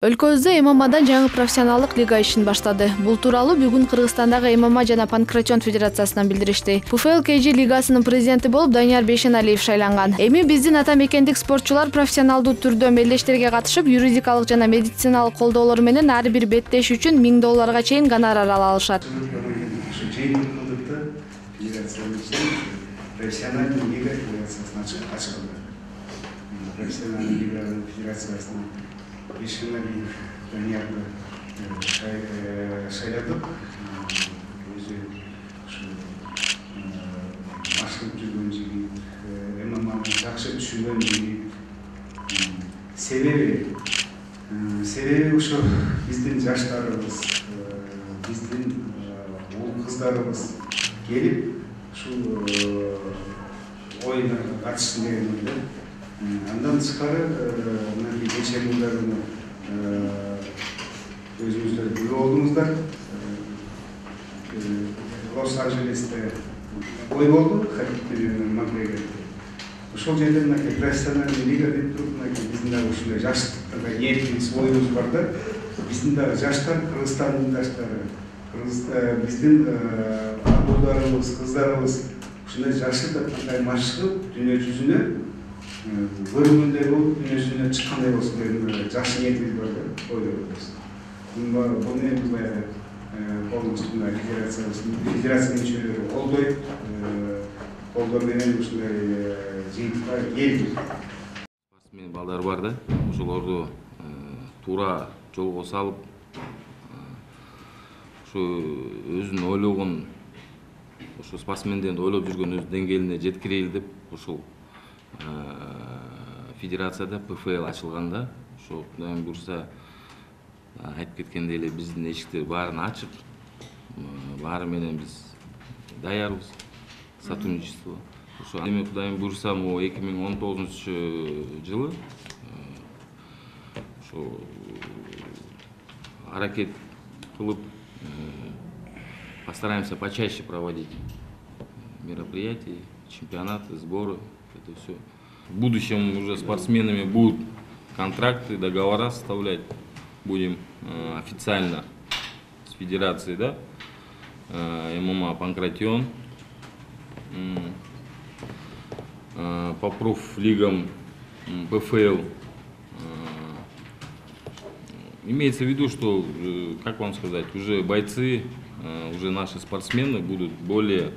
Өлкөбүздө ММАда жаңы профессионалдык лига ишин баштады. Бул тууралуу бүгүн Кыргызстандагы ММА жана панкратион федерациясынан билдиришти. ПФЛ KG лигасынын президенти болуп Данияр Бейшеналиев шайланган. Эми биздин ата мекендик спортчулар профессионалдуу түрдө мелдештерге катышып, юридикалык жана медициналык колдоолор менен ар бир беттеш үчүн $1000 чейин гонорар ала алышат. Профессиональный лига федерациясынан профессиональный лига федерациясынан Бейшеналиев Даниярды шайладык. Өзү машыгып жүргөн жигит, ММАны жакшы түшүнгөн жигит. Себеби ушу биздин жаштарыбыз, биздин уул кыздарыбыз келип ушул оюндарга катышсын деген ойдо. Андан тышкары мына кечээ жылдары өзүңүздөр билип болдуңуздар. Лос-Анджелесте бой болду, Хабиб Макгрегор. Ошол жерде мынакей профессиональный лига деп туруп, мынакей биздин дагы ушундай жаштарга ниетибиз, оюбуз бар да. Биздин дагы жаштар, Кыргызстандын жаштары, биздин уулдарыбыз, кыздарыбыз ушундай жашып аткандай машыгып, дүйнө жүзүнө көрүнгөндөй болуп, дүйнө жүзүнө чыккандай болсун деген жакшы ниетибиз бар да, ойлойбуз. Бул менен биз баягы колдугубуздун федерация мүчөлөрү колдоо менен ушундай жыйынтыкка ээлбиз. Спортсмен балдар бар да, ошолорду туура жолго салып, ушу өзүнүн ойлогон, ушу спортсмендерди ойлоп жүргөн өз деңгээлине жеткирели деп ушул федерацияда ПФЛ ачылганда, ошо Кудайым буйрса айтып кеткендей эле биздин эшиктер баарын ачык, баары менен биз даярбыз, сотрудничество. Ошо эми Кудайым буйрса 2019 ошо аракет кылып постараемся почаще проводить мероприятия, чемпионаты, сборы, это все. В будущем уже спортсменами будут контракты, договора составлять. Будем официально с федерацией, да, ММА Панкратион, по профлигам ПФЛ. Имеется в виду, что, как вам сказать, уже бойцы, уже наши спортсмены будут более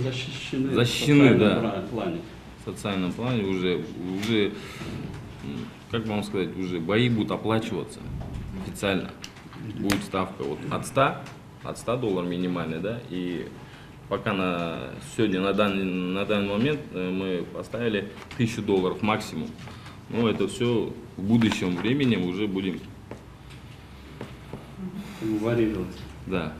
защищены, да, в социальном плане, уже, как вам сказать, уже бои будут оплачиваться официально. Будет ставка вот от $100 минимальная, да, и пока сегодня на данный момент мы поставили $1000 максимум. Но это все в будущем времени уже будем варьировать. Да.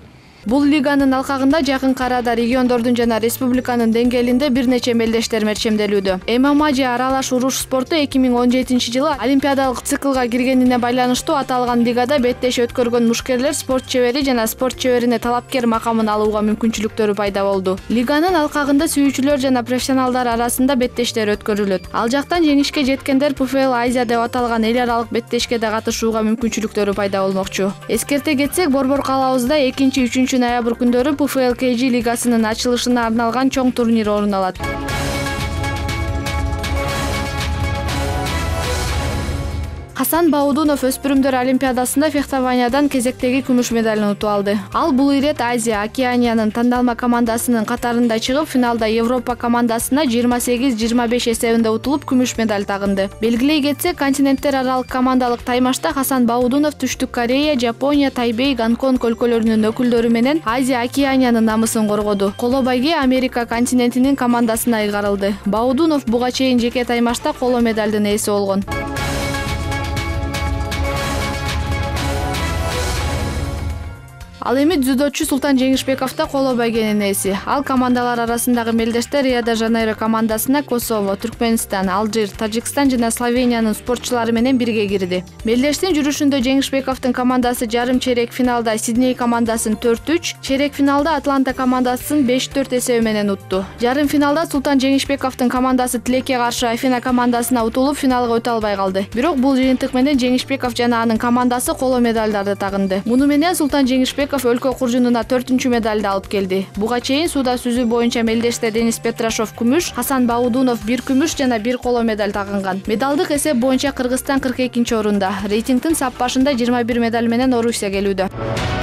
Бул лиганын алкагында жакынкы арада региондордун жана республиканын деңгээлинде бир нече мелдештер мерчемделүүдө. ММА же аралаш уруш спорту 2017 жылы олимпиадалык циклга киргенине байланыштуу аталган лигада беттеш өткөргөн мушкерлер спорт чебери жана спорт чеберине талапкер макамын алууга мүмкүнчүлүктөрү пайда болду. Лиганын алкагында сүйүүчүлөр жана профессионалдар арасында беттештер өткөрүлөт. Ал жактан жеңишке жеткендер ПФЛ Азия деп аталган эл аралык беттешке да катышууга мүмкүнчүлүктөрү пайда болмокчу. Эскерте кетсек, Борбор калаабызда 2-3 ноябрь күндөрү ПФЛ KG лигасынын ачылышына арналган чоң турнир орун алат. Хасан Баудунов өспүрүмдөр олимпиадасында фехтованиядан кезектеги күмүш медалын утуп алды. Ал бул ирет Азия Океаниянын тандалма командасынын катарында чыгып, финалда Европа командасына 28-25 эсебинде утулуп күмүш медаль тагынды. Белгилей кетсек, континенттер аралык командалык таймашта Хасан Баудунов Түштүк Корея, Жапония, Тайбей, Гонконг өлкөлөрүнүн өкүлдөрү менен Азия Океаниянын намысын коргоду. Коло байге Америка континентинин командасына ыйгарылды. Баудунов буга чейин жеке таймашта коло медалдын ээси болгон. Ал эми дзюдочу Султан Жеңишбеков да коло байгенин ээси. Ал командалар арасындагы мелдеште Рио-де-Жанейро командасына Косово, Түркмөнстан, Алжир, Тажикстан жана Словениянын спортчулары менен бирге кирди. Мелдештин жүрүшүндө Жеңишбековдун командасы жарым чейрек финалда Сидней командасын 4-3, чейрек финалда Атланта командасын 5-4 эсеби менен утту. Жарым финалда Султан Жеңишбековдун командасы Тилекке каршы Афина командасына утулуп финалга өтө албай калды. Бирок бул жыйынтык менен Жеңишбеков жана анын командасы коло медалдарды тагынды. Муну менен Султан Жеңишбеков өлкө куржунуна 4-чү медалды алып келди. Буга чейин сууда сүзүү боюнча мелдеште Денис Петрашов күмүш, Хасан Баудунов 1 күмүш жана 1 коло медаль тагынган. Медалдык эсеп боюнча Кыргызстан 42-орунда. Рейтингдин сап башында 21 медаль менен Орусия келүүдө.